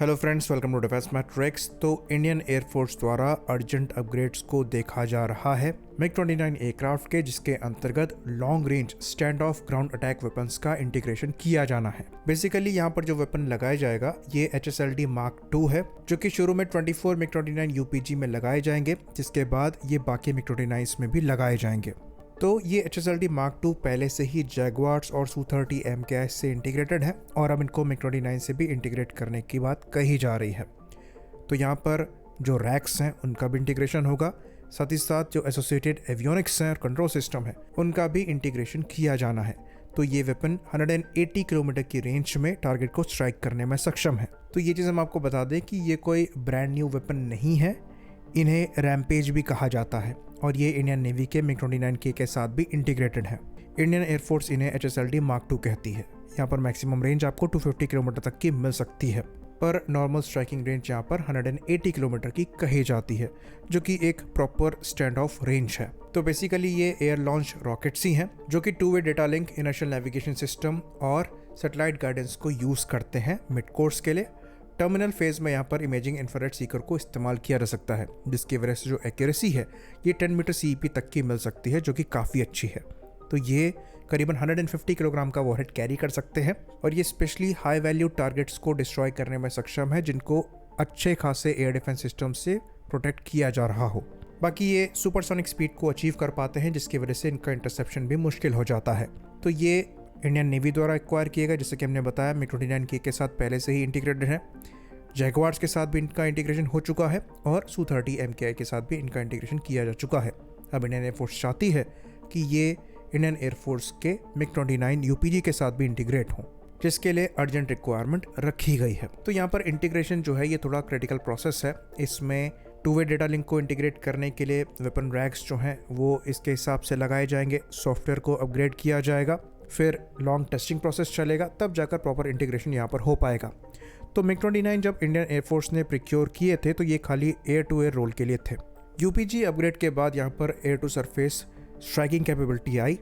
Hello friends, welcome to defence matrix. तो Indian air force द्वारा urgent upgrades को देखा जा रहा है MiG-29 एयरक्राफ्ट के, जिसके अंतर्गत long range stand of ground attack weapons का इंटीग्रेशन किया जाना है। बेसिकली यहाँ पर जो वेपन लगाया जाएगा ये HSLD Mark II है, जो कि शुरू में 24 MiG-29 UPG में लगाए जाएंगे, जिसके बाद ये बाकी MiG-29 में भी लगाए जाएंगे। तो ये HSLD Mark II पहले से ही जैगुआर्स और Su-30 MKI से इंटीग्रेटेड है और अब इनको MiG-29 से भी इंटीग्रेट करने की बात कही जा रही है। तो यहाँ पर जो रैक्स हैं उनका भी इंटीग्रेशन होगा, साथ ही साथ जो एसोसिएटेड एवियोनिक्स हैं और कंट्रोल सिस्टम है उनका भी इंटीग्रेशन किया जाना है। तो ये वेपन 180 किलोमीटर की रेंज में टारगेट को स्ट्राइक करने में सक्षम है। तो ये चीज़ हम आपको बता दें कि ये कोई ब्रांड न्यू वेपन नहीं है, इन्हें रैम्पेज भी कहा जाता है और ये इंडियन नेवी के MiG-29K के साथ भी इंटीग्रेटेड है। इंडियन एयरफोर्स इन्हें HSLD Mark II कहती है। यहाँ पर मैक्सिमम रेंज आपको 250 किलोमीटर तक की मिल सकती है, पर नॉर्मल स्ट्राइकिंग रेंज यहाँ पर 180 किलोमीटर की कही जाती है, जो कि एक प्रॉपर स्टैंड ऑफ रेंज है। तो बेसिकली ये एयर लॉन्च रॉकेट्स ही हैं, जो कि 2-वे data link, inertial navigation system और सैटेलाइट गाइडेंस को यूज़ करते हैं मिड कोर्स के लिए। टर्मिनल फेज में यहाँ पर इमेजिंग इंफ्रारेड सीकर को इस्तेमाल किया जा सकता है, जिसकी वजह से जो एक्यूरेसी है ये 10 मीटर CEP तक की मिल सकती है, जो कि काफ़ी अच्छी है। तो ये करीबन 150 किलोग्राम का वॉरहेड कैरी कर सकते हैं और ये स्पेशली हाई वैल्यू टारगेट्स को डिस्ट्रॉय करने में सक्षम है, जिनको अच्छे खासे एयर डिफेंस सिस्टम से प्रोटेक्ट किया जा रहा हो। बाकी ये सुपरसोनिक स्पीड को अचीव कर पाते हैं, जिसकी वजह से इनका इंटरसेप्शन भी मुश्किल हो जाता है। तो ये इंडियन नेवी द्वारा एक्वायर किए गए, जैसे कि हमने बताया MiG-29K के साथ पहले से ही इंटीग्रेटेड है। जैगुआर्स के साथ भी इनका इंटीग्रेशन हो चुका है और Su-30 MKI के साथ भी इनका इंटीग्रेशन किया जा चुका है। अब इंडियन एयरफोर्स चाहती है कि ये इंडियन एयरफोर्स के MiG-29 UPG के साथ भी इंटीग्रेट हों, जिसके लिए अर्जेंट रिक्वायरमेंट रखी गई है। तो यहाँ पर इंटीग्रेशन जो है ये थोड़ा क्रिटिकल प्रोसेस है। इसमें 2-वे डेटा लिंक को इंटीग्रेट करने के लिए वेपन रैक्स जो हैं वो इसके हिसाब से लगाए जाएंगे, सॉफ्टवेयर को अपग्रेड किया जाएगा, फिर लॉन्ग टेस्टिंग प्रोसेस चलेगा, तब जाकर प्रॉपर इंटीग्रेशन यहाँ पर हो पाएगा। तो MiG-29 जब इंडियन एयरफोर्स ने प्रिक्योर किए थे तो ये खाली एयर टू एयर रोल के लिए थे। UPG अपग्रेड के बाद यहाँ पर air to surface striking capability आई,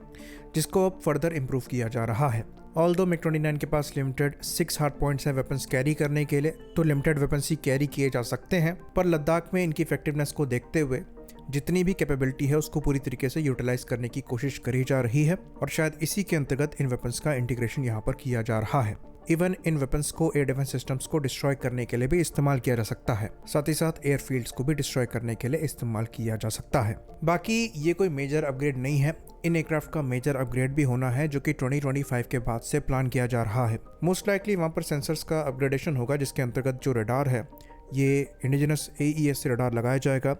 जिसको अब फर्दर इम्प्रूव किया जा रहा है। ऑल्दो MiG-29 के पास लिमिटेड 6 हार्ड पॉइंट्स हैं वेपन्स कैरी करने के लिए, तो लिमिटेड वेपन्स ही कैरी किए जा सकते हैं, पर लद्दाख में इनकी इफेक्टिवनेस को देखते हुए जितनी भी कैपेबिलिटी है उसको पूरी तरीके से यूटिलाइज करने की कोशिश करी जा रही है और शायद इसी के अंतर्गत इन वेपन्स का इंटीग्रेशन यहाँ पर किया जा रहा है। इवन इन वेपन्स को एयर डिफेंस सिस्टम्स को डिस्ट्रॉय करने के लिए भी इस्तेमाल किया जा सकता है, साथ ही साथ एयरफील्ड्स को भी डिस्ट्रॉय करने के लिए इस्तेमाल किया जा सकता है। बाकी ये कोई मेजर अपग्रेड नहीं है, इन एयरक्राफ्ट का मेजर अपग्रेड भी होना है, जो कि 2025 के बाद से प्लान किया जा रहा है। मोस्ट लाइकली वहाँ पर सेंसर्स का अपग्रेडेशन होगा, जिसके अंतर्गत जो रडार है ये इंडिजिनस AES से रडार लगाया जाएगा।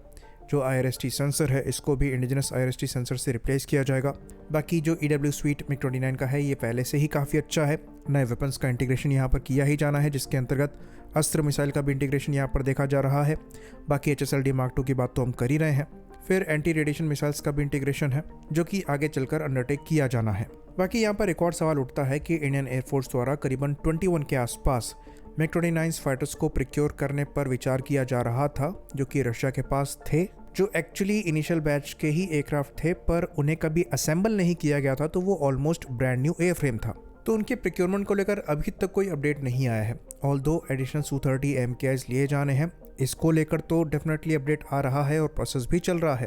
जो IRST सेंसर है इसको भी इंडिजिनस IRST सेंसर से रिप्लेस किया जाएगा। बाकी जो EW suite MiG-29 का है ये पहले से ही काफ़ी अच्छा है। नए वेपन्स का इंटीग्रेशन यहाँ पर किया ही जाना है, जिसके अंतर्गत अस्त्र मिसाइल का भी इंटीग्रेशन यहाँ पर देखा जा रहा है। बाकी HSLD Mark II की बात तो हम कर ही रहे हैं। फिर एंटी रेडिएशन मिसाइल्स का भी इंटीग्रेशन है, जो कि आगे चलकर अंडरटेक किया जाना है। बाकी यहाँ पर एक और सवाल उठता है कि इंडियन एयरफोर्स द्वारा करीबन 21 के आसपास MiG-29 फाइटर्स को प्रिक्योर करने पर विचार किया जा रहा था, जो कि रशिया के पास थे, जो एक्चुअली इनिशियल बैच के ही एयरक्राफ्ट थे, पर उन्हें कभी असेंबल नहीं किया गया था, तो वो ऑलमोस्ट ब्रांड न्यू एयरफ्रेम था। तो उनके प्रिक्योरमेंट को लेकर अभी तक कोई अपडेट नहीं आया है। ऑल्दो एडिशनल Su-30 MKIs लिए जाने हैं, इसको लेकर तो डेफिनेटली अपडेट आ रहा है और प्रोसेस भी चल रहा है,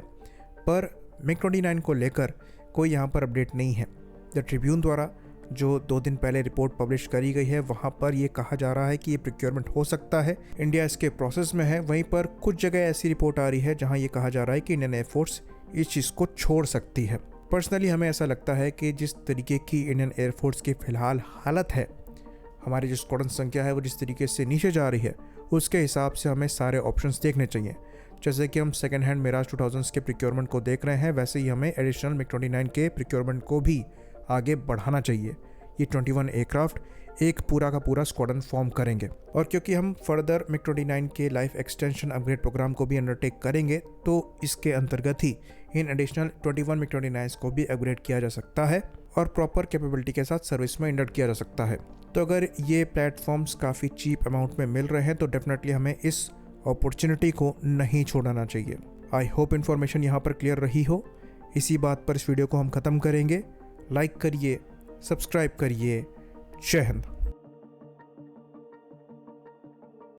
पर MiG-29 को लेकर कोई यहाँ पर अपडेट नहीं है। द ट्रिब्यून द्वारा जो 2 दिन पहले रिपोर्ट पब्लिश करी गई है वहाँ पर ये कहा जा रहा है कि ये प्रिक्योरमेंट हो सकता है, इंडिया इसके प्रोसेस में है। वहीं पर कुछ जगह ऐसी रिपोर्ट आ रही है जहाँ ये कहा जा रहा है कि इंडियन एयरफोर्स इस चीज़ को छोड़ सकती है। पर्सनली हमें ऐसा लगता है कि जिस तरीके की इंडियन एयरफोर्स की फ़िलहाल हालत है, हमारी जो स्क्वाड्रन संख्या है वो जिस तरीके से नीचे जा रही है, उसके हिसाब से हमें सारे ऑप्शंस देखने चाहिए। जैसे कि हम सेकेंड हैंड मिराज 2000 के प्रिक्योरमेंट को देख रहे हैं, वैसे ही हमें एडिशनल MiG-29 के प्रिक्योरमेंट को भी आगे बढ़ाना चाहिए। ये 21 एयरक्राफ्ट एक पूरा का पूरा स्क्वाड्रन फॉर्म करेंगे, और क्योंकि हम फर्दर MiG-29 के लाइफ एक्सटेंशन अपग्रेड प्रोग्राम को भी अंडरटेक करेंगे, तो इसके अंतर्गत ही इन एडिशनल 21 MiG-29 को भी अपग्रेड किया जा सकता है और प्रॉपर कैपेबिलिटी के साथ सर्विस में इंडक्ट किया जा सकता है। तो अगर ये प्लेटफॉर्म्स काफ़ी चीप अमाउंट में मिल रहे हैं तो डेफिनेटली हमें इस अपॉर्चुनिटी को नहीं छोड़ना चाहिए। आई होप इन्फॉर्मेशन यहाँ पर क्लियर रही हो। इसी बात पर इस वीडियो को हम ख़त्म करेंगे। लाइक करिए, सब्सक्राइब करिए। जय हिंद।